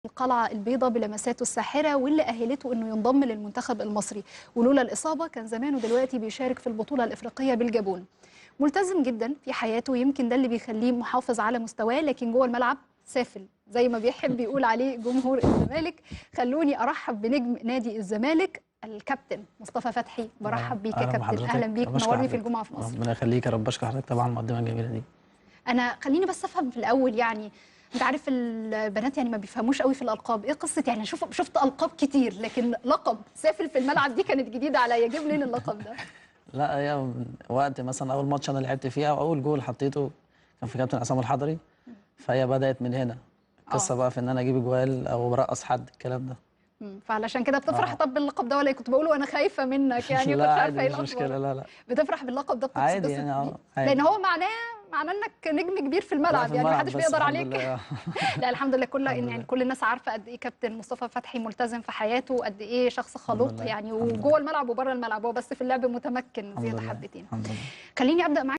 القلعة البيضاء بلمساته الساحرة واللي أهلته أنه ينضم للمنتخب المصري، ولولا الإصابة كان زمانه دلوقتي بيشارك في البطولة الإفريقية بالجابون. ملتزم جدا في حياته، يمكن ده اللي بيخليه محافظ على مستواه، لكن جوه الملعب سافل زي ما بيحب يقول عليه جمهور الزمالك. خلوني أرحب بنجم نادي الزمالك الكابتن مصطفى فتحي. برحب بيك يا كابتن، أهلا بيك، منورني في الجمعة في مصر. ربنا يخليك يا رب. اشكر حضرتك طبعا على المقدمة الجميلة دي. أنا خليني بس أفهم في الأول، يعني انت عارف البنات يعني ما بيفهموش قوي في الالقاب، ايه قصه يعني شفت القاب كتير، لكن لقب سافل في الملعب دي كانت جديده عليا، جيب منين اللقب ده؟ لا هي وقت مثلا اول ماتش انا لعبت فيها واول جول حطيته كان في كابتن عصام الحضري، فهي بدات من هنا القصه بقى في ان انا اجيب جوال او برقص حد الكلام ده. فعلشان كده بتفرح. طب باللقب ده ولا كنت بقوله انا خايفه منك يعني لا كنت عادي عارفه ايه مش الاخبار؟ مشكله. لا بتفرح باللقب ده، عادي بتتبسط يعني بيه؟ عادي. لان هو معناه انك نجم كبير في لا الملعب، في يعني ما الملعب حدش بس بيقدر الحمد عليك. لله. لا الحمد لله، الحمد يعني لله. كل الناس عارفه قد ايه كابتن مصطفى فتحي ملتزم في حياته، قد ايه شخص الحمد خلوق لله. يعني، الحمد وجوه لله. الملعب وبره الملعب، هو بس في اللعب متمكن الحمد زياده لله. حبتين. الحمد لله. خليني ابدا معاك